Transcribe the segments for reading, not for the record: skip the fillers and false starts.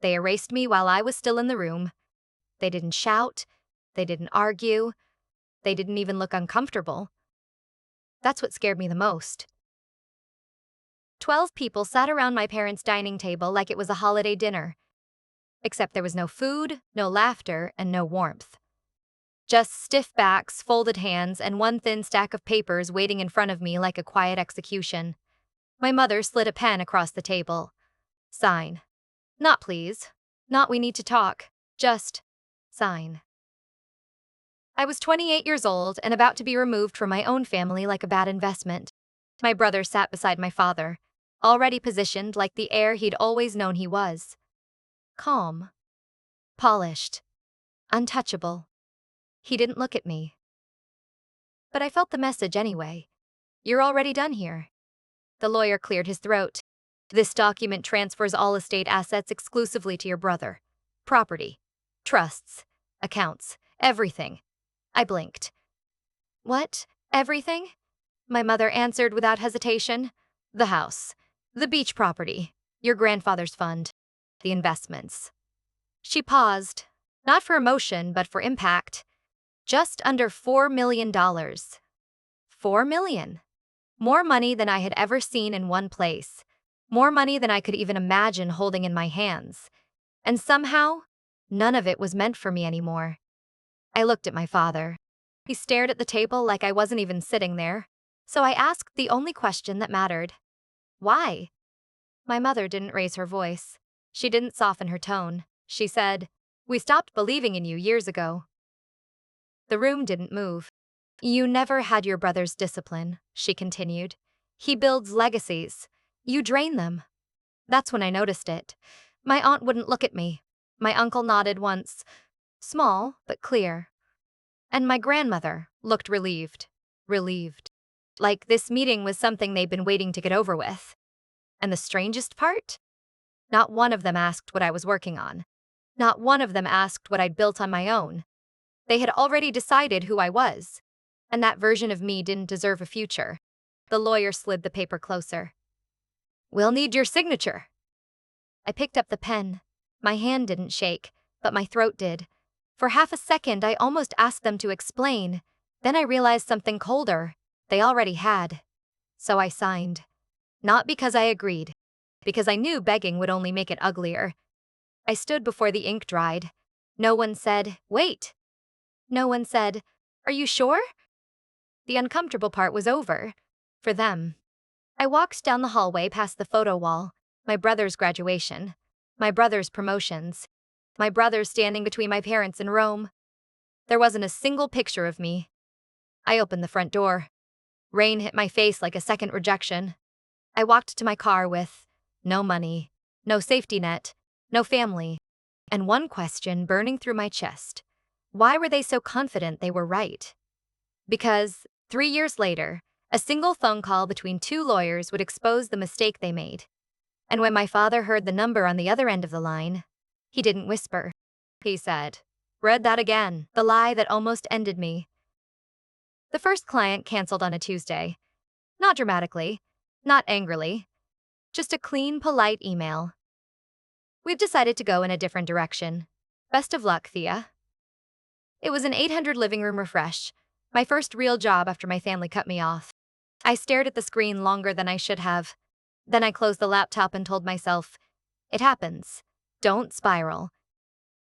They erased me while I was still in the room. They didn't shout. They didn't argue. They didn't even look uncomfortable. That's what scared me the most. 12 people sat around my parents' dining table like it was a holiday dinner. Except there was no food, no laughter, and no warmth. Just stiff backs, folded hands, and one thin stack of papers waiting in front of me like a quiet execution. My mother slid a pen across the table. Sign. Not please. Not we need to talk. Just sign. I was 28 years old and about to be removed from my own family like a bad investment. My brother sat beside my father, already positioned like the heir he'd always known he was. Calm. Polished. Untouchable. He didn't look at me. But I felt the message anyway. You're already done here. The lawyer cleared his throat. This document transfers all estate assets exclusively to your brother. Property. Trusts. Accounts. Everything. I blinked. What? Everything? My mother answered without hesitation. The house. The beach property. Your grandfather's fund. The investments. She paused. Not for emotion, but for impact. Just under $4 million. $4 million. More money than I had ever seen in one place. More money than I could even imagine holding in my hands. And somehow, none of it was meant for me anymore. I looked at my father. He stared at the table like I wasn't even sitting there. So I asked the only question that mattered. Why? My mother didn't raise her voice. She didn't soften her tone. She said, "We stopped believing in you years ago." The room didn't move. You never had your brother's discipline, she continued. He builds legacies. You drain them. That's when I noticed it. My aunt wouldn't look at me. My uncle nodded once. Small, but clear. And my grandmother looked relieved. Relieved. Like this meeting was something they'd been waiting to get over with. And the strangest part? Not one of them asked what I was working on. Not one of them asked what I'd built on my own. They had already decided who I was. And that version of me didn't deserve a future. The lawyer slid the paper closer. We'll need your signature. I picked up the pen. My hand didn't shake, but my throat did. For half a second, I almost asked them to explain. Then I realized something colder. They already had. So I signed. Not because I agreed. Because I knew begging would only make it uglier. I stood before the ink dried. No one said, wait. No one said, are you sure? The uncomfortable part was over. For them. I walked down the hallway past the photo wall. My brother's graduation. My brother's promotions. My brother standing between my parents in Rome. There wasn't a single picture of me. I opened the front door. Rain hit my face like a second rejection. I walked to my car with no money, no safety net, no family, and one question burning through my chest. Why were they so confident they were right? Because 3 years later, a single phone call between two lawyers would expose the mistake they made. And when my father heard the number on the other end of the line, he didn't whisper. He said, read that again, the lie that almost ended me. The first client canceled on a Tuesday. Not dramatically, not angrily. Just a clean, polite email. We've decided to go in a different direction. Best of luck, Thea. It was an 800 living room refresh, my first real job after my family cut me off. I stared at the screen longer than I should have. Then I closed the laptop and told myself, it happens. Don't spiral.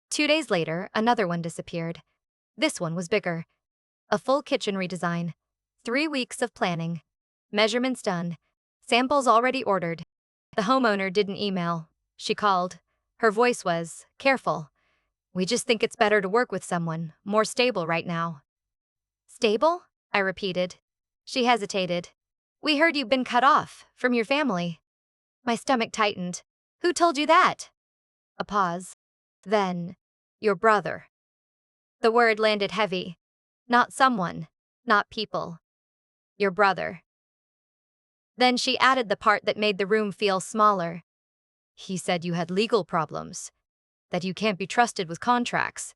2 days later, another one disappeared. This one was bigger. A full kitchen redesign. 3 weeks of planning. Measurements done. Samples already ordered. The homeowner didn't email. She called. Her voice was careful. We just think it's better to work with someone more stable right now. Stable? I repeated. She hesitated. We heard you've been cut off from your family. My stomach tightened. Who told you that? A pause. Then, your brother. The word landed heavy. Not someone. Not people. Your brother. Then she added the part that made the room feel smaller. He said you had legal problems. That you can't be trusted with contracts.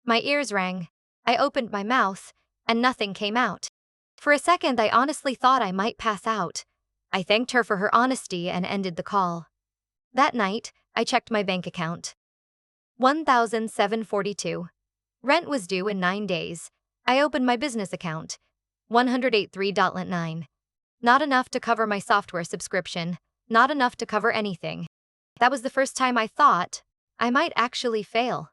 My ears rang. I opened my mouth, and nothing came out. For a second, I honestly thought I might pass out. I thanked her for her honesty and ended the call. That night, I checked my bank account. 1,742. Rent was due in 9 days. I opened my business account. 183.9. Not enough to cover my software subscription. Not enough to cover anything. That was the first time I thought I might actually fail.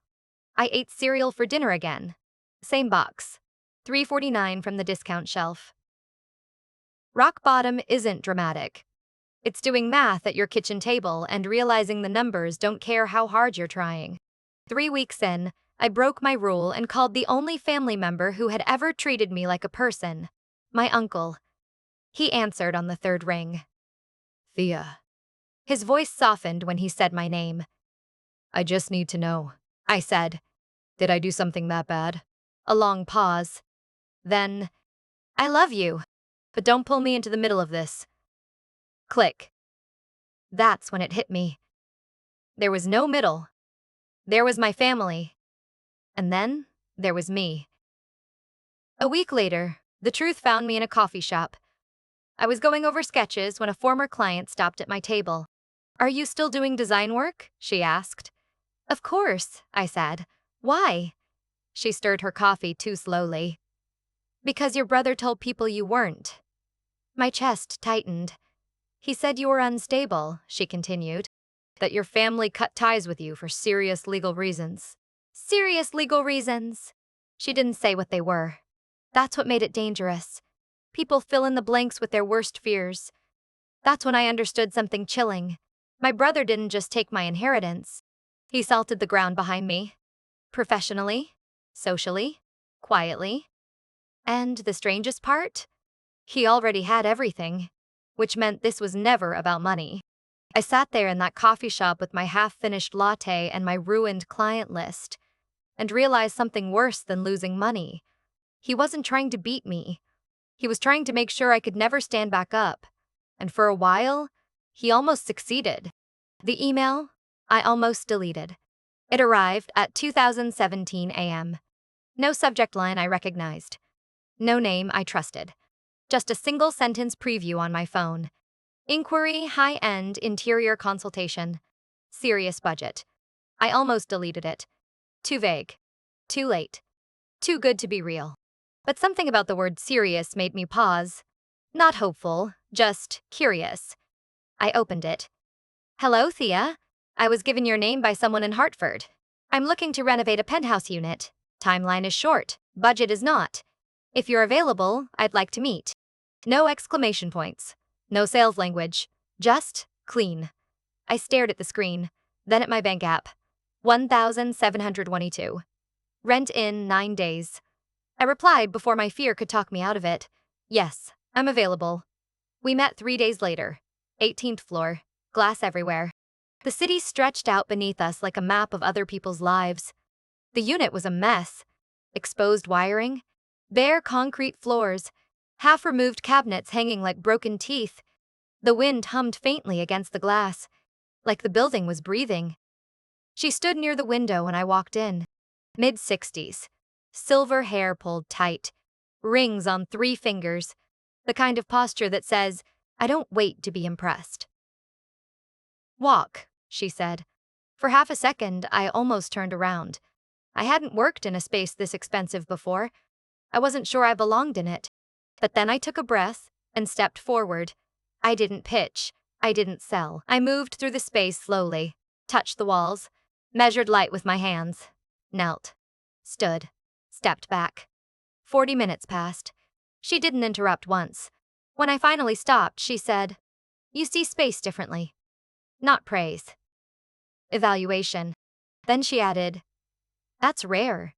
I ate cereal for dinner again. Same box. $3.49 from the discount shelf. Rock bottom isn't dramatic. It's doing math at your kitchen table and realizing the numbers don't care how hard you're trying. 3 weeks in, I broke my rule and called the only family member who had ever treated me like a person. My uncle. He answered on the third ring. Thea. His voice softened when he said my name. I just need to know, I said. Did I do something that bad? A long pause. Then, I love you, but don't pull me into the middle of this. Click. That's when it hit me. There was no middle. There was my family. And then, there was me. A week later, the truth found me in a coffee shop. I was going over sketches when a former client stopped at my table. Are you still doing design work? She asked. Of course, I said. Why? She stirred her coffee too slowly. Because your brother told people you weren't. My chest tightened. He said you were unstable, she continued. That your family cut ties with you for serious legal reasons. Serious legal reasons? She didn't say what they were. That's what made it dangerous. People fill in the blanks with their worst fears. That's when I understood something chilling. My brother didn't just take my inheritance. He salted the ground behind me. Professionally, socially, quietly. And the strangest part? He already had everything, which meant this was never about money. I sat there in that coffee shop with my half-finished latte and my ruined client list, and realized something worse than losing money. He wasn't trying to beat me. He was trying to make sure I could never stand back up. And for a while, he almost succeeded. The email, I almost deleted. It arrived at 2017 a.m. No subject line I recognized. No name I trusted. Just a single sentence preview on my phone. Inquiry, high-end interior consultation. Serious budget. I almost deleted it. Too vague. Too late. Too good to be real. But something about the word serious made me pause. Not hopeful, just curious. I opened it. Hello, Thea. I was given your name by someone in Hartford. I'm looking to renovate a penthouse unit. Timeline is short, budget is not. If you're available, I'd like to meet. No exclamation points. No sales language. Just clean. I stared at the screen, then at my bank app. 1,722. Rent in 9 days. I replied before my fear could talk me out of it. Yes, I'm available. We met 3 days later. 18th floor. Glass everywhere. The city stretched out beneath us like a map of other people's lives. The unit was a mess. Exposed wiring. Bare concrete floors. Half-removed cabinets hanging like broken teeth. The wind hummed faintly against the glass, like the building was breathing. She stood near the window when I walked in. Mid-60s. Silver hair pulled tight. Rings on 3 fingers. The kind of posture that says, I don't wait to be impressed. Walk, she said. For half a second, I almost turned around. I hadn't worked in a space this expensive before. I wasn't sure I belonged in it. But then I took a breath and stepped forward. I didn't pitch. I didn't sell. I moved through the space slowly, touched the walls, measured light with my hands, knelt, stood, stepped back. 40 minutes passed. She didn't interrupt once. When I finally stopped, she said, You see space differently. Not praise. Evaluation. Then she added, That's rare.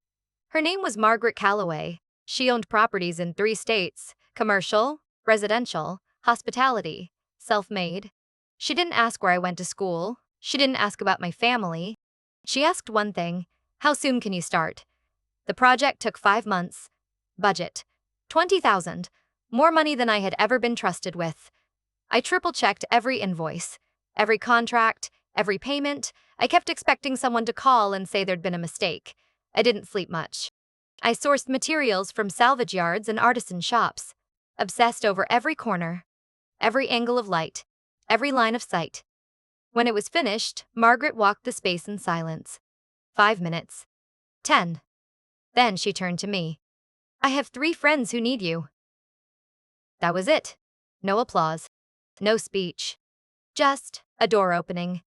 Her name was Margaret Calloway. She owned properties in 3 states, commercial, residential, hospitality, self-made. She didn't ask where I went to school. She didn't ask about my family. She asked one thing, how soon can you start? The project took 5 months. Budget, $20,000, more money than I had ever been trusted with. I triple-checked every invoice, every contract, every payment. I kept expecting someone to call and say there'd been a mistake. I didn't sleep much. I sourced materials from salvage yards and artisan shops, obsessed over every corner, every angle of light, every line of sight. When it was finished, Margaret walked the space in silence. 5 minutes. 10. Then she turned to me. I have 3 friends who need you. That was it. No applause. No speech. Just a door opening.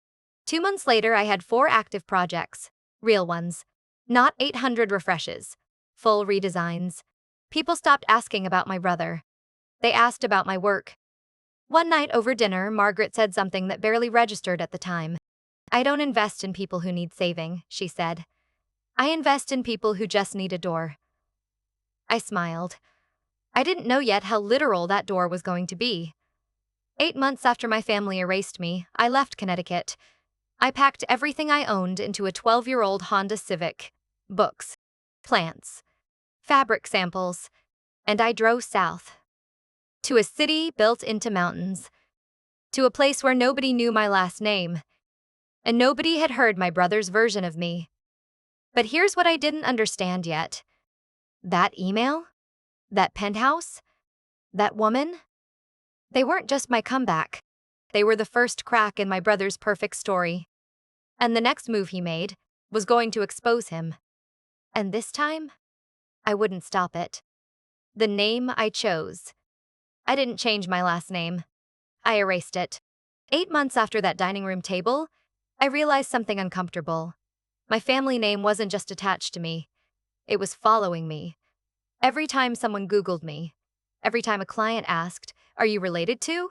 2 months later, I had 4 active projects. Real ones. Not 800 refreshes. Full redesigns. People stopped asking about my brother. They asked about my work. One night over dinner, Margaret said something that barely registered at the time. I don't invest in people who need saving, she said. I invest in people who just need a door. I smiled. I didn't know yet how literal that door was going to be. 8 months after my family erased me, I left Connecticut. I packed everything I owned into a 12-year-old Honda Civic. Books, plants, fabric samples, and I drove south. To a city built into mountains. To a place where nobody knew my last name. And nobody had heard my brother's version of me. But here's what I didn't understand yet. That email? That penthouse? That woman? They weren't just my comeback. They were the first crack in my brother's perfect story. And the next move he made was going to expose him. And this time, I wouldn't stop it. The name I chose. I didn't change my last name. I erased it. 8 months after that dining room table, I realized something uncomfortable. My family name wasn't just attached to me. It was following me. Every time someone Googled me, every time a client asked, "Are you related to?"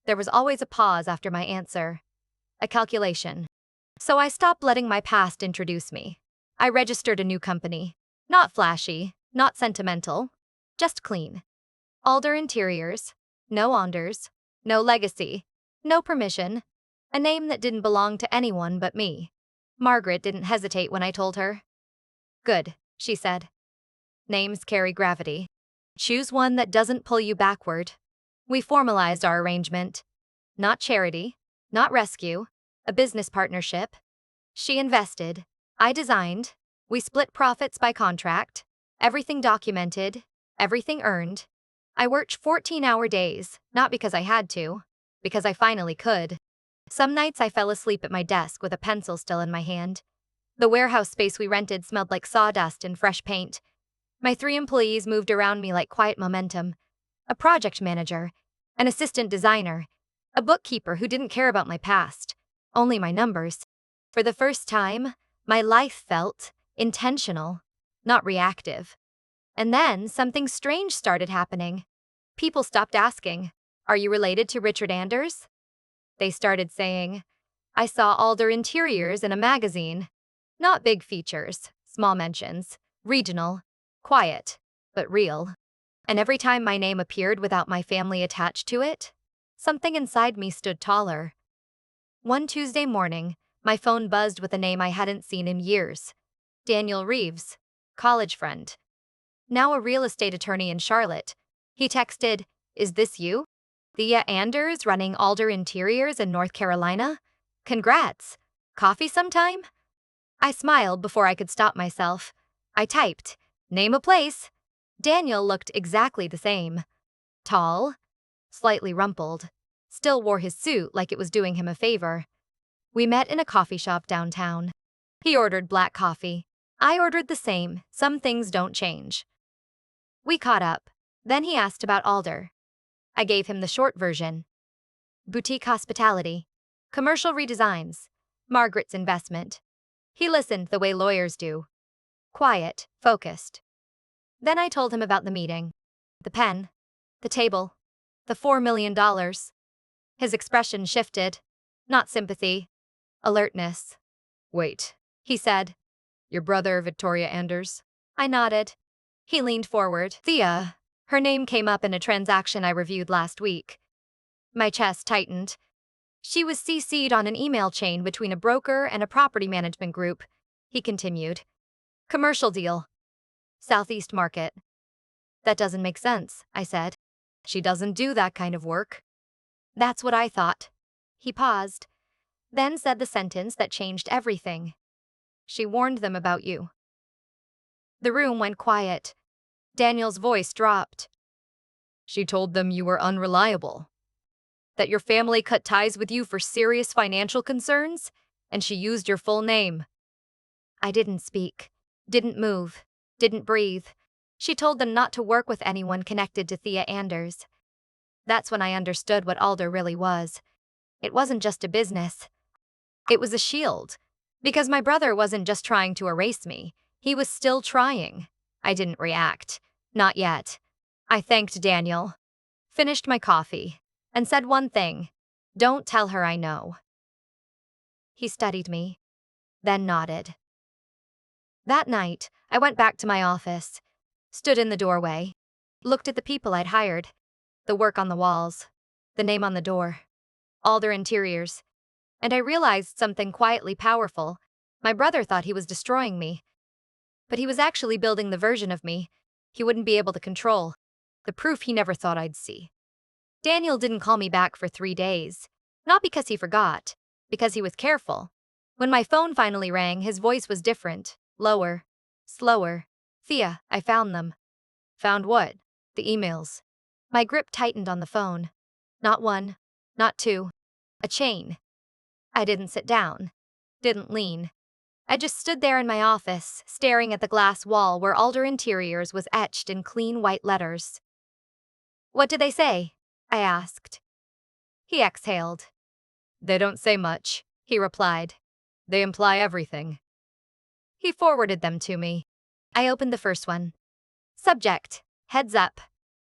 there was always a pause after my answer. A calculation. So I stopped letting my past introduce me. I registered a new company. Not flashy, not sentimental, just clean. Alder Interiors. No Anders. No legacy. No permission. A name that didn't belong to anyone but me. Margaret didn't hesitate when I told her. Good, she said. Names carry gravity. Choose one that doesn't pull you backward. We formalized our arrangement. Not charity, not rescue, a business partnership. She invested. I designed. We split profits by contract. Everything documented. Everything earned. I worked 14-hour days, not because I had to, because I finally could. Some nights I fell asleep at my desk with a pencil still in my hand. The warehouse space we rented smelled like sawdust and fresh paint. My 3 employees moved around me like quiet momentum. A project manager, an assistant designer, a bookkeeper who didn't care about my past, only my numbers. For the first time, my life felt intentional, not reactive. And then something strange started happening. People stopped asking, "Are you related to Richard Anders?" They started saying, "I saw Alder Interiors in a magazine." Not big features, small mentions, regional, quiet, but real. And every time my name appeared without my family attached to it, something inside me stood taller. One Tuesday morning, my phone buzzed with a name I hadn't seen in years. Daniel Reeves, college friend. Now a real estate attorney in Charlotte. He texted, "Is this you? Thea Anders running Alder Interiors in North Carolina? Congrats. Coffee sometime?" I smiled before I could stop myself. I typed, "Name a place." Daniel looked exactly the same. Tall, slightly rumpled, still wore his suit like it was doing him a favor. We met in a coffee shop downtown. He ordered black coffee. I ordered the same. Some things don't change. We caught up. Then he asked about Alder. I gave him the short version. Boutique hospitality. Commercial redesigns. Margaret's investment. He listened the way lawyers do. Quiet, focused. Then I told him about the meeting. The pen. The table. The $4 million. His expression shifted. Not sympathy. Alertness. "Wait," he said. "Your brother, Victoria Anders?" I nodded. He leaned forward. "Thea." Her name came up in a transaction I reviewed last week. My chest tightened. She was CC'd on an email chain between a broker and a property management group. He continued. "Commercial deal. Southeast market." "That doesn't make sense," I said. "She doesn't do that kind of work." "That's what I thought." He paused, then said the sentence that changed everything. "She warned them about you." The room went quiet. Daniel's voice dropped. "She told them you were unreliable." That your family cut ties with you for serious financial concerns? And she used your full name. I didn't speak, didn't move, didn't breathe. She told them not to work with anyone connected to Thea Anders. That's when I understood what Alder really was. It wasn't just a business. It was a shield. Because my brother wasn't just trying to erase me, he was still trying. I didn't react. Not yet. I thanked Daniel, finished my coffee, and said one thing: don't tell her I know. He studied me, then nodded. That night, I went back to my office, stood in the doorway, looked at the people I'd hired, the work on the walls, the name on the door, all their interiors, and I realized something quietly powerful. My brother thought he was destroying me, but he was actually building the version of me he wouldn't be able to control, the proof he never thought I'd see. Daniel didn't call me back for 3 days, not because he forgot, because he was careful. When my phone finally rang, his voice was different, lower, slower. Thea, I found them. Found what? The emails. My grip tightened on the phone. Not one, not two, a chain. I didn't sit down, didn't lean. I just stood there in my office, staring at the glass wall where Alder Interiors was etched in clean white letters. What did they say? I asked. He exhaled. They don't say much, he replied. They imply everything. He forwarded them to me. I opened the first one. Subject: heads up.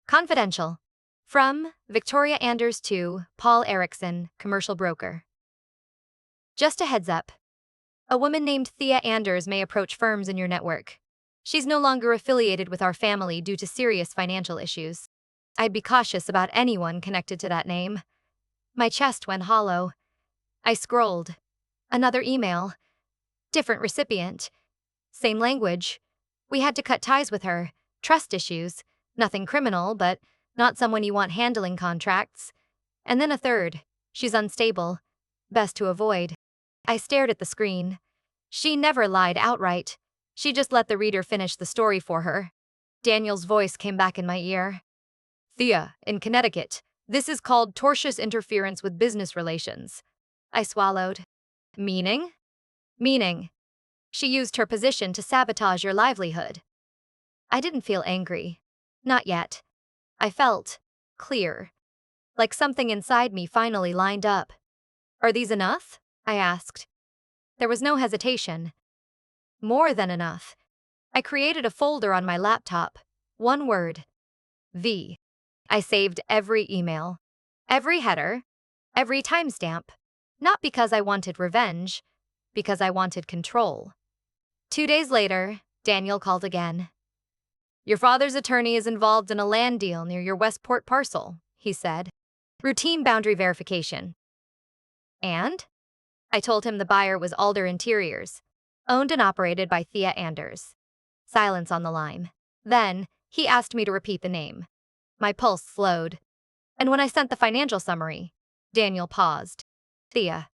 Confidential. From Victoria Anders to Paul Erickson, commercial broker. Just a heads up. A woman named Thea Anders may approach firms in your network. She's no longer affiliated with our family due to serious financial issues. I'd be cautious about anyone connected to that name. My chest went hollow. I scrolled. Another email. Different recipient. Same language. We had to cut ties with her. Trust issues. Nothing criminal, but not someone you want handling contracts. And then a third. She's unstable. Best to avoid. I stared at the screen. She never lied outright. She just let the reader finish the story for her. Daniel's voice came back in my ear. Thea, in Connecticut, this is called tortious interference with business relations. I swallowed. Meaning? Meaning. She used her position to sabotage your livelihood. I didn't feel angry. Not yet. I felt clear. Like something inside me finally lined up. Are these enough? I asked. There was no hesitation. More than enough. I created a folder on my laptop. One word. V. I saved every email, every header, every timestamp. Not because I wanted revenge, because I wanted control. 2 days later, Daniel called again. Your father's attorney is involved in a land deal near your Westport parcel, he said. Routine boundary verification. And? I told him the buyer was Alder Interiors, owned and operated by Thea Anders. Silence on the line. Then, he asked me to repeat the name. My pulse slowed. And when I sent the financial summary, Daniel paused. Thea.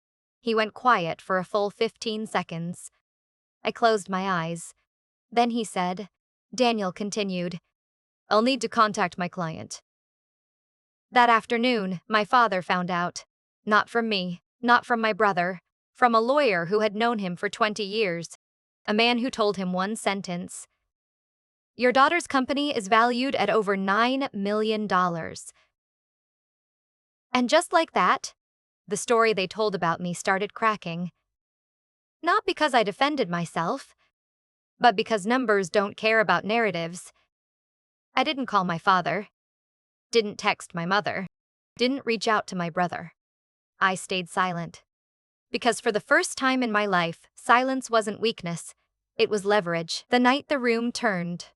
He went quiet for a full 15 seconds. I closed my eyes. Then he said, Daniel continued, I'll need to contact my client. That afternoon, my father found out. Not from me, not from my brother, from a lawyer who had known him for 20 years. A man who told him one sentence. Your daughter's company is valued at over $9 million. And just like that, the story they told about me started cracking. Not because I defended myself, but because numbers don't care about narratives. I didn't call my father, didn't text my mother, didn't reach out to my brother. I stayed silent. Because for the first time in my life, silence wasn't weakness, it was leverage. The night the room turned,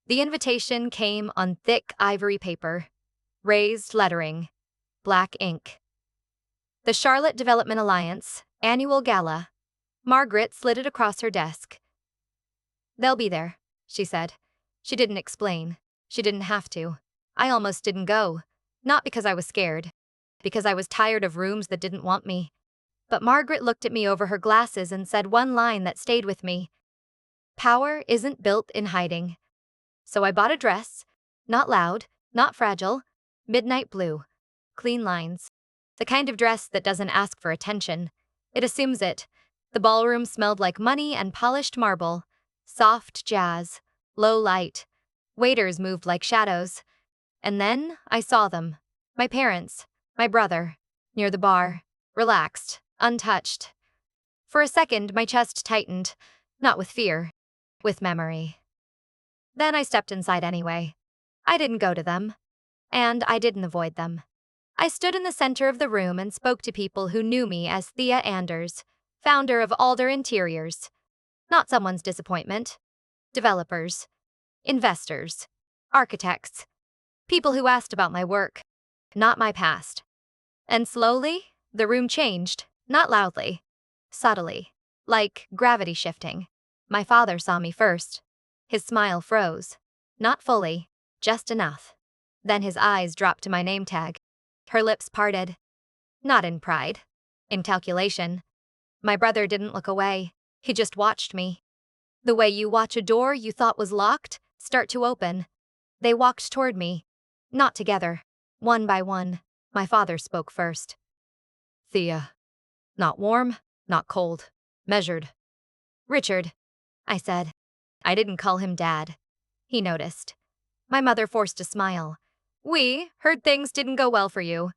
the invitation came on thick ivory paper, raised lettering, black ink. The Charlotte Development Alliance Annual Gala. Margaret slid it across her desk. They'll be there, she said. She didn't explain. She didn't have to. I almost didn't go. Not because I was scared. Because I was tired of rooms that didn't want me. But Margaret looked at me over her glasses and said one line that stayed with me. Power isn't built in hiding. So I bought a dress. Not loud, not fragile. Midnight blue. Clean lines. The kind of dress that doesn't ask for attention. It assumes it. The ballroom smelled like money and polished marble. Soft jazz. Low light. Waiters moved like shadows. And then I saw them. My parents. My brother. Near the bar. Relaxed. Untouched. For a second, my chest tightened. Not with fear. With memory. Then I stepped inside anyway. I didn't go to them. And I didn't avoid them. I stood in the center of the room and spoke to people who knew me as Thea Anders, founder of Alder Interiors. Not someone's disappointment. Developers. Investors. Architects. People who asked about my work. Not my past. And slowly, the room changed. Not loudly. Subtly. Like gravity shifting. My father saw me first. His smile froze. Not fully. Just enough. Then his eyes dropped to my name tag. Her lips parted. Not in pride. In calculation. My brother didn't look away. He just watched me. The way you watch a door you thought was locked start to open. They walked toward me. Not together. One by one. My father spoke first. Thea. Not warm, not cold. Measured. Richard, I said. I didn't call him Dad. He noticed. My mother forced a smile. We heard things didn't go well for you.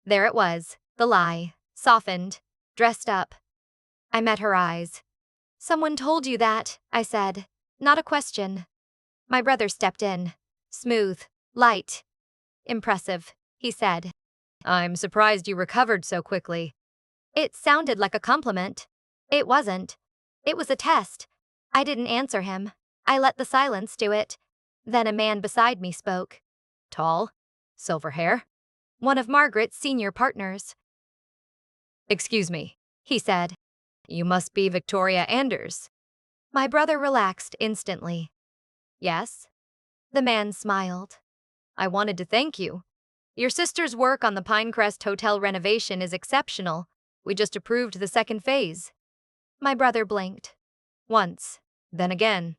There it was, the lie, softened, dressed up. I met her eyes. Someone told you that, I said. Not a question. My brother stepped in. Smooth, light. Impressive, he said. I'm surprised you recovered so quickly. It sounded like a compliment. It wasn't. It was a test. I didn't answer him. I let the silence do it. Then a man beside me spoke. Tall. Silver hair. One of Margaret's senior partners. Excuse me, he said. You must be Victoria Anders. My brother relaxed instantly. Yes? The man smiled. I wanted to thank you. Your sister's work on the Pinecrest Hotel renovation is exceptional. We just approved the second phase. My brother blinked. Once. Then again.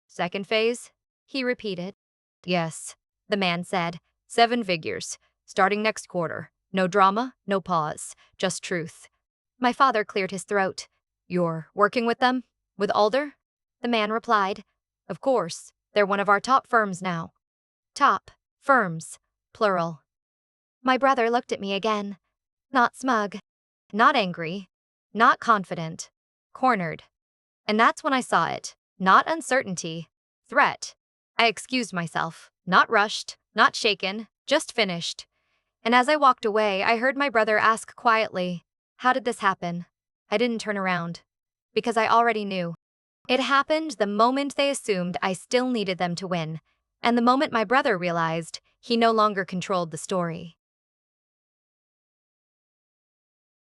Second phase? He repeated. Yes, the man said. 7 figures. Starting next quarter. No drama, no pause. Just truth. My father cleared his throat. You're working with them? With Alder? The man replied. Of course. They're one of our top firms now. Top. Firms. Plural. My brother looked at me again. Not smug. Not angry. Not confident. Cornered. And that's when I saw it. Not uncertainty. Threat. I excused myself. Not rushed. Not shaken. Just finished. And as I walked away, I heard my brother ask quietly, how did this happen? I didn't turn around. Because I already knew. It happened the moment they assumed I still needed them to win. And the moment my brother realized he no longer controlled the story.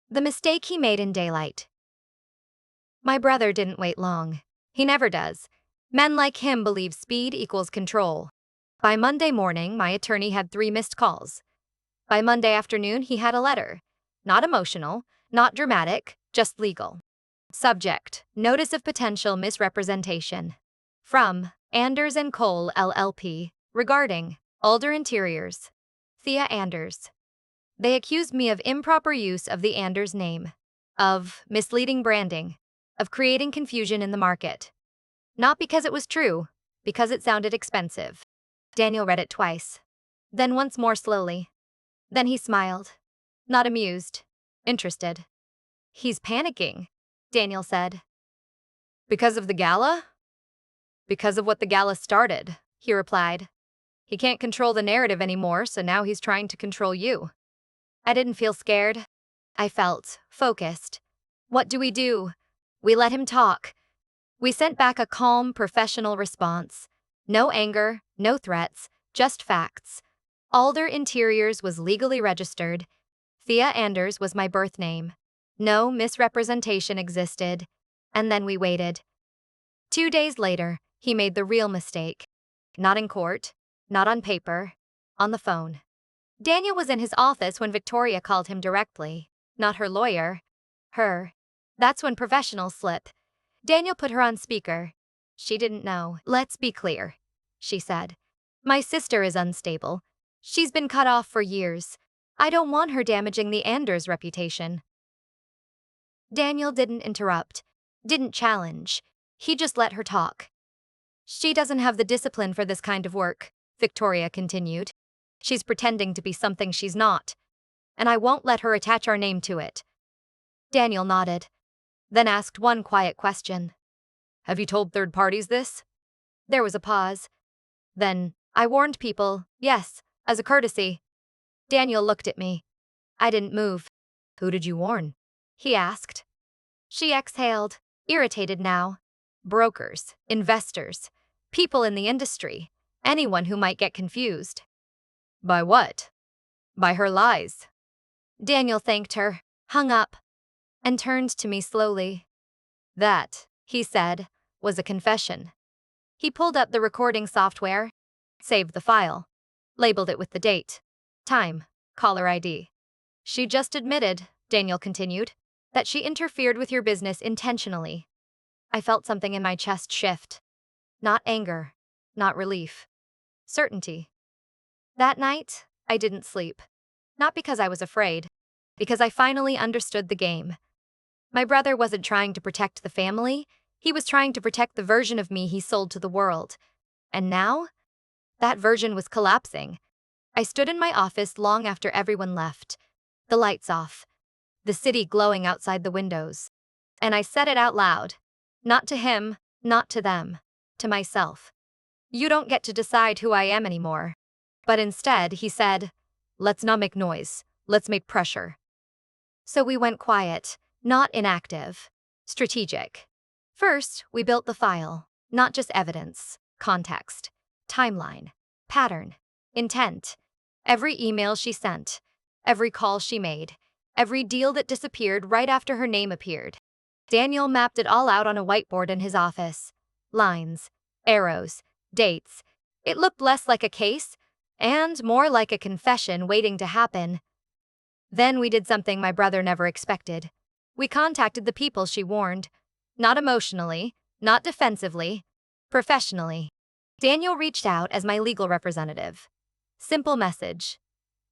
The mistake he made in daylight. My brother didn't wait long. He never does. Men like him believe speed equals control. By Monday morning, my attorney had 3 missed calls. By Monday afternoon, he had a letter. Not emotional, not dramatic, just legal. Subject: Notice of Potential Misrepresentation. From Anders & Cole LLP, regarding Alder Interiors. Thea Anders. They accused me of improper use of the Anders name, of misleading branding, of creating confusion in the market. Not because it was true, because it sounded expensive. Daniel read it twice. Then once more slowly. Then he smiled. Not amused. Interested. He's panicking, Daniel said. Because of the gala? Because of what the gala started, he replied. He can't control the narrative anymore, so now he's trying to control you. I didn't feel scared. I felt focused. What do? We let him talk. We sent back a calm, professional response. No anger, no threats, just facts. Alder Interiors was legally registered. Thea Anders was my birth name. No misrepresentation existed. And then we waited. 2 days later, he made the real mistake. Not in court, not on paper, on the phone. Daniel was in his office when Victoria called him directly. Not her lawyer. Her. That's when professionals slip. Daniel put her on speaker. She didn't know. Let's be clear, she said. My sister is unstable. She's been cut off for years. I don't want her damaging the Anders' reputation. Daniel didn't interrupt, didn't challenge. He just let her talk. She doesn't have the discipline for this kind of work, Victoria continued. She's pretending to be something she's not, and I won't let her attach our name to it. Daniel nodded, then asked one quiet question. Have you told third parties this? There was a pause. Then, I warned people, yes, as a courtesy. Daniel looked at me. I didn't move. Who did you warn? He asked. She exhaled, irritated now. Brokers, investors, people in the industry, anyone who might get confused. By what? By her lies. Daniel thanked her, hung up, and turned to me slowly. That, he said, was a confession. He pulled up the recording software, saved the file, labeled it with the date, time, caller ID. She just admitted, Daniel continued, that she interfered with your business intentionally. I felt something in my chest shift. Not anger, not relief. Certainty. That night, I didn't sleep. Not because I was afraid, because I finally understood the game. My brother wasn't trying to protect the family, he was trying to protect the version of me he sold to the world. And now, that version was collapsing. I stood in my office long after everyone left, the lights off, the city glowing outside the windows. And I said it out loud. Not to him, not to them, to myself. You don't get to decide who I am anymore. But instead, he said, let's not make noise, let's make pressure. So we went quiet, not inactive, strategic. First, we built the file, not just evidence, context, timeline, pattern, intent. Every email she sent, every call she made, every deal that disappeared right after her name appeared. Daniel mapped it all out on a whiteboard in his office. Lines, arrows, dates. It looked less like a case and more like a confession waiting to happen. Then we did something my brother never expected. We contacted the people she warned. Not emotionally, not defensively, professionally. Daniel reached out as my legal representative. Simple message.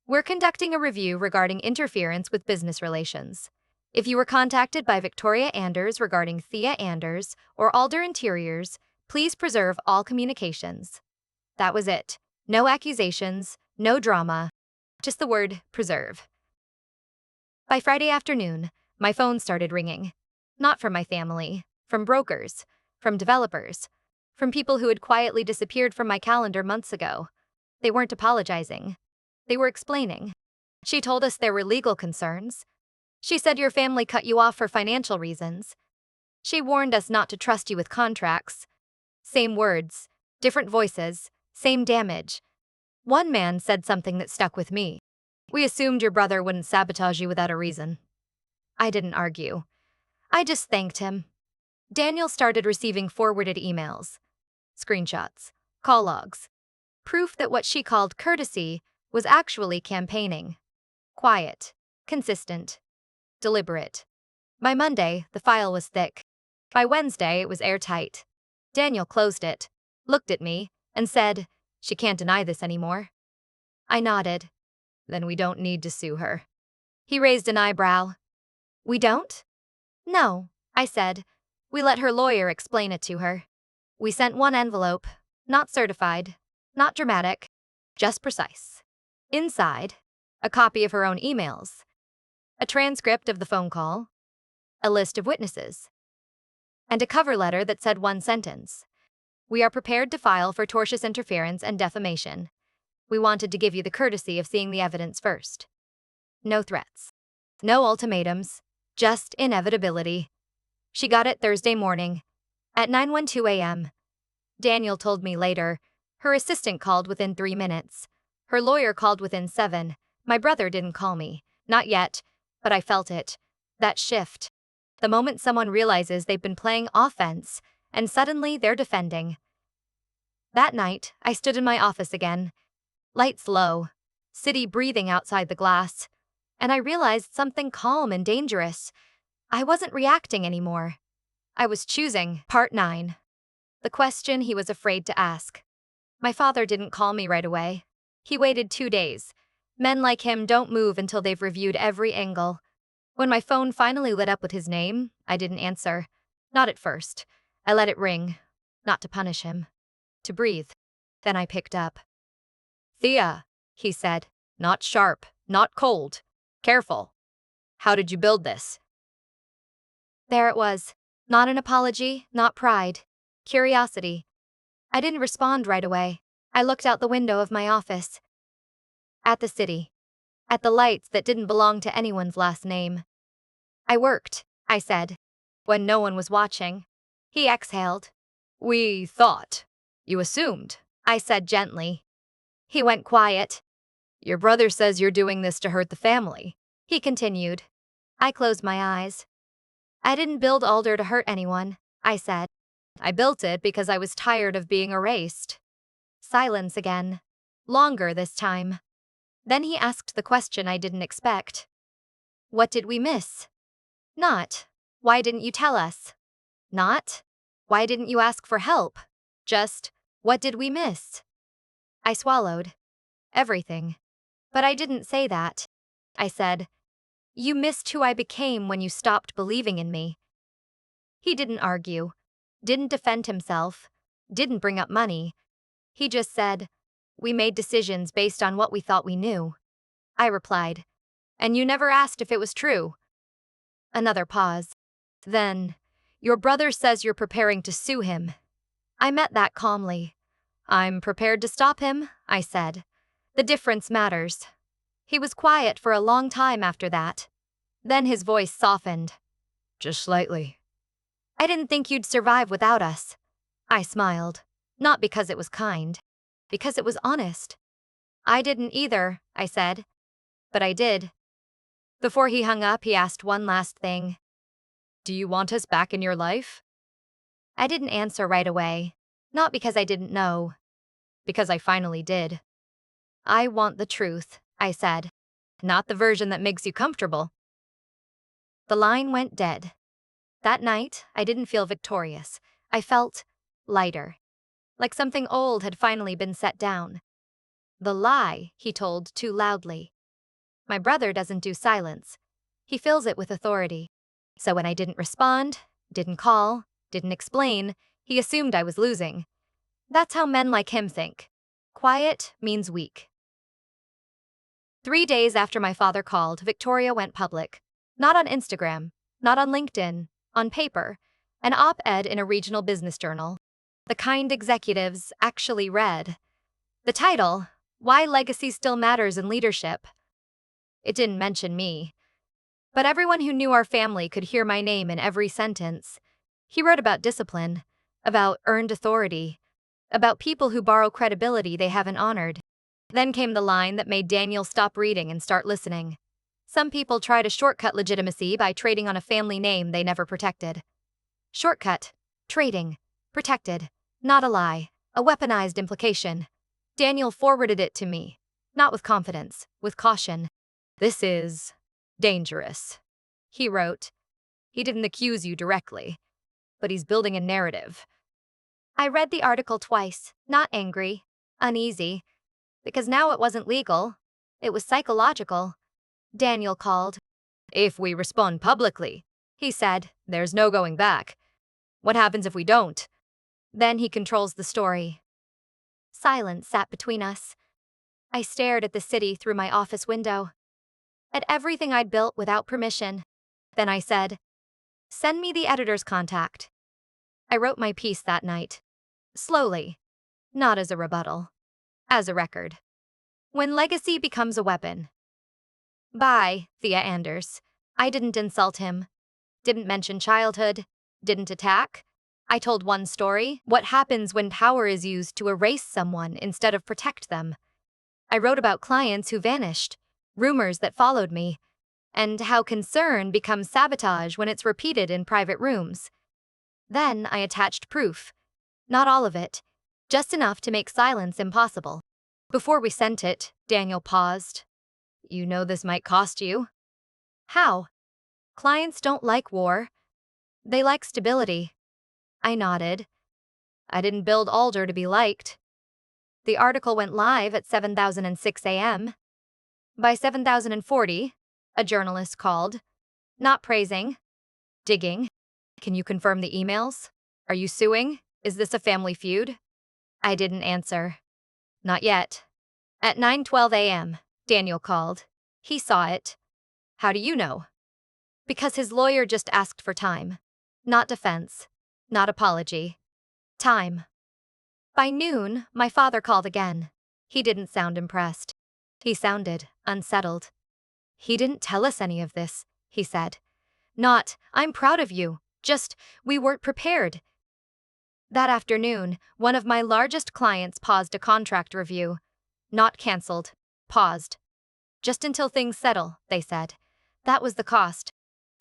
We're conducting a review regarding interference with business relations. If you were contacted by Victoria Anders regarding Thea Anders or Alder Interiors, please preserve all communications. That was it. No accusations, no drama, just the word preserve. By Friday afternoon, my phone started ringing. Not from my family, from brokers, from developers, from people who had quietly disappeared from my calendar months ago. They weren't apologizing. They were explaining. She told us there were legal concerns. She said your family cut you off for financial reasons. She warned us not to trust you with contracts. Same words, different voices, same damage. One man said something that stuck with me. We assumed your brother wouldn't sabotage you without a reason. I didn't argue. I just thanked him. Daniel started receiving forwarded emails, screenshots, call logs, proof that what she called courtesy was actually campaigning. Quiet, consistent, deliberate. By Monday, the file was thick. By Wednesday, it was airtight. Daniel closed it, looked at me, and said, she can't deny this anymore. I nodded. Then we don't need to sue her. He raised an eyebrow. We don't? No, I said. We let her lawyer explain it to her. We sent one envelope, not certified, not dramatic, just precise. Inside, a copy of her own emails, a transcript of the phone call, a list of witnesses, and a cover letter that said one sentence. We are prepared to file for tortious interference and defamation. We wanted to give you the courtesy of seeing the evidence first. No threats. No ultimatums. Just inevitability. She got it Thursday morning, at 9:12 a.m. Daniel told me later, her assistant called within 3 minutes. Her lawyer called within 7. My brother didn't call me. Not yet, but I felt it. That shift. The moment someone realizes they've been playing offense, and suddenly they're defending. That night, I stood in my office again. Lights low, city breathing outside the glass, and I realized something calm and dangerous. I wasn't reacting anymore. I was choosing. Part 9. The question he was afraid to ask. My father didn't call me right away. He waited 2 days. Men like him don't move until they've reviewed every angle. When my phone finally lit up with his name, I didn't answer. Not at first. I let it ring. Not to punish him. To breathe. Then I picked up. "Thea," he said. "Not sharp, not cold. Careful. How did you build this?" There it was. Not an apology, not pride. Curiosity. I didn't respond right away. I looked out the window of my office. At the city. At the lights that didn't belong to anyone's last name. "I worked," I said, when no one was watching. He exhaled. "We thought. You assumed," I said gently. He went quiet. "Your brother says you're doing this to hurt the family," he continued. I closed my eyes. "I didn't build Alder to hurt anyone," I said. "I built it because I was tired of being erased." Silence again. Longer this time. Then he asked the question I didn't expect. "What did we miss?" Not, "Why didn't you tell us?" Not, "Why didn't you ask for help?" Just, "What did we miss?" I swallowed. Everything. But I didn't say that. I said, "You missed who I became when you stopped believing in me." He didn't argue. Didn't defend himself. Didn't bring up money. He just said, "We made decisions based on what we thought we knew." I replied, "And you never asked if it was true." Another pause. Then, "Your brother says you're preparing to sue him." I met that calmly. "I'm prepared to stop him," I said. "The difference matters." He was quiet for a long time after that. Then his voice softened. "Just slightly." "I didn't think you'd survive without us." I smiled. Not because it was kind. Because it was honest. "I didn't either," I said. But I did. Before he hung up, he asked one last thing. "Do you want us back in your life?" I didn't answer right away. Not because I didn't know. Because I finally did. "I want the truth," I said. "Not the version that makes you comfortable." The line went dead. That night, I didn't feel victorious. I felt lighter. Like something old had finally been set down. "The lie," he told too loudly. My brother doesn't do silence. He fills it with authority. So when I didn't respond, didn't call, didn't explain, he assumed I was losing. That's how men like him think. Quiet means weak. 3 days after my father called, Victoria went public. Not on Instagram, not on LinkedIn, on paper, an op-ed in a regional business journal. The kind executives actually read. The title, "Why Legacy Still Matters in Leadership." It didn't mention me. But everyone who knew our family could hear my name in every sentence. He wrote about discipline, about earned authority, about people who borrow credibility they haven't honored. Then came the line that made Daniel stop reading and start listening. Some people try to shortcut legitimacy by trading on a family name they never protected. Shortcut, trading, protected, not a lie, a weaponized implication. Daniel forwarded it to me, not with confidence, with caution. "This is dangerous," he wrote. "He didn't accuse you directly, but he's building a narrative." I read the article twice, not angry, uneasy, because now it wasn't legal. It was psychological. Daniel called. "If we respond publicly," he said, "there's no going back. What happens if we don't?" Then he controls the story. Silence sat between us. I stared at the city through my office window. At everything I'd built without permission. Then I said, "Send me the editor's contact." I wrote my piece that night. Slowly. Not as a rebuttal. As a record. When legacy becomes a weapon. By Thea Anders. I didn't insult him. Didn't mention childhood. Didn't attack. I told one story, what happens when power is used to erase someone instead of protect them. I wrote about clients who vanished, rumors that followed me, and how concern becomes sabotage when it's repeated in private rooms. Then I attached proof. Not all of it, just enough to make silence impossible. Before we sent it, Daniel paused. "You know this might cost you." "How?" "Clients don't like war. They like stability." I nodded. "I didn't build Alder to be liked." The article went live at 7:06 a.m. By 7040, a journalist called. Not praising. Digging. Can you confirm the emails? Are you suing? Is this a family feud? I didn't answer. Not yet. At 9:12 a.m., Daniel called. He saw it. How do you know? Because his lawyer just asked for time. Not defense. Not apology. Time. By noon, my father called again. He didn't sound impressed. He sounded unsettled. He didn't tell us any of this, he said. Not, I'm proud of you. Just, we weren't prepared. That afternoon, one of my largest clients paused a contract review. Not canceled. Paused. Just until things settle, they said. That was the cost.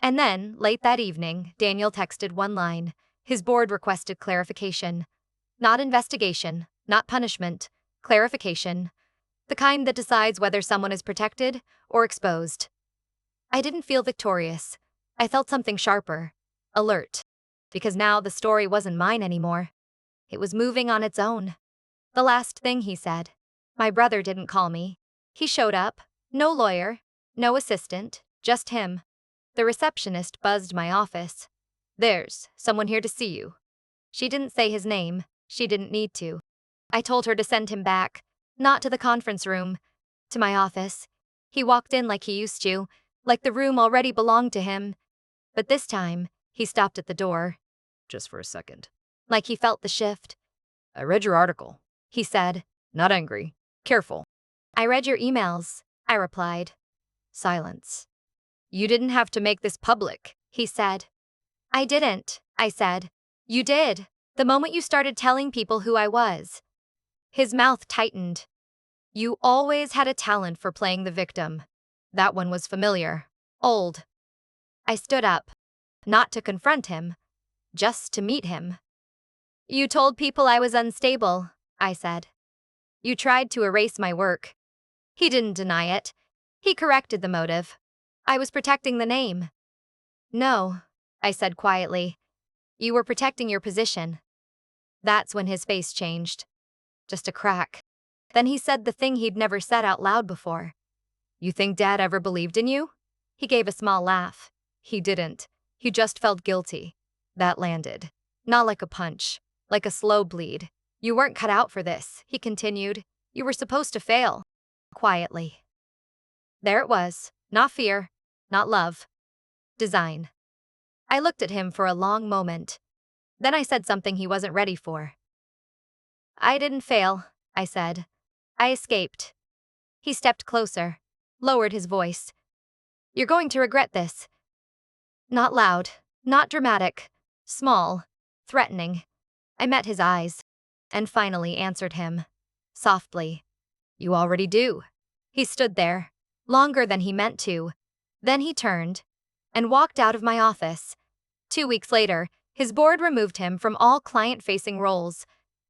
And then, late that evening, Daniel texted one line. His board requested clarification. Not investigation, not punishment. Clarification. The kind that decides whether someone is protected or exposed. I didn't feel victorious. I felt something sharper. Alert. Because now the story wasn't mine anymore. It was moving on its own. The last thing he said. My brother didn't call me. He showed up. No lawyer. No assistant. Just him. The receptionist buzzed my office. There's someone here to see you. She didn't say his name. She didn't need to. I told her to send him back. Not to the conference room. To my office. He walked in like he used to, like the room already belonged to him. But this time, he stopped at the door. Just for a second. Like he felt the shift. I read your article, he said. Not angry. Careful. I read your emails, I replied. Silence. You didn't have to make this public, he said. I didn't, I said. You did, the moment you started telling people who I was. His mouth tightened. You always had a talent for playing the victim. That one was familiar. Old. I stood up. Not to confront him. Just to meet him. You told people I was unstable, I said. You tried to erase my work. He didn't deny it. He corrected the motive. I was protecting the name. No, I said quietly. You were protecting your position. That's when his face changed. Just a crack. Then he said the thing he'd never said out loud before. You think Dad ever believed in you? He gave a small laugh. He didn't. He just felt guilty. That landed. Not like a punch. Like a slow bleed. You weren't cut out for this, he continued. You were supposed to fail. Quietly. There it was. Not fear. Not love. Design. I looked at him for a long moment. Then I said something he wasn't ready for. I didn't fail, I said. I escaped. He stepped closer. Lowered his voice. You're going to regret this. Not loud. Not dramatic. Small. Threatening. I met his eyes. And finally answered him. Softly. You already do. He stood there. Longer than he meant to. Then he turned. And walked out of my office. 2 weeks later, his board removed him from all client-facing roles.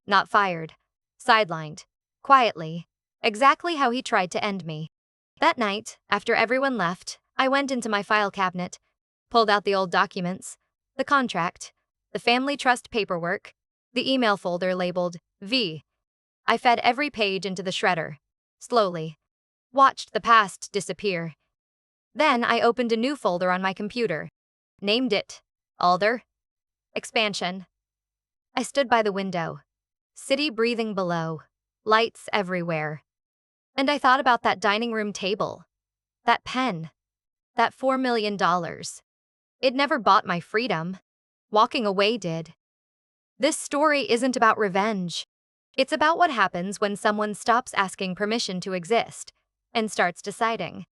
Not fired. Sidelined. Quietly. Exactly how he tried to end me. That night, after everyone left, I went into my file cabinet. Pulled out the old documents. The contract. The family trust paperwork. The email folder labeled V. I fed every page into the shredder. Slowly. Watched the past disappear. Then I opened a new folder on my computer. Named it Alder. Expansion. I stood by the window. City breathing below. Lights everywhere. And I thought about that dining room table. That pen. That $4 million. It never bought my freedom. Walking away did. This story isn't about revenge. It's about what happens when someone stops asking permission to exist and starts deciding.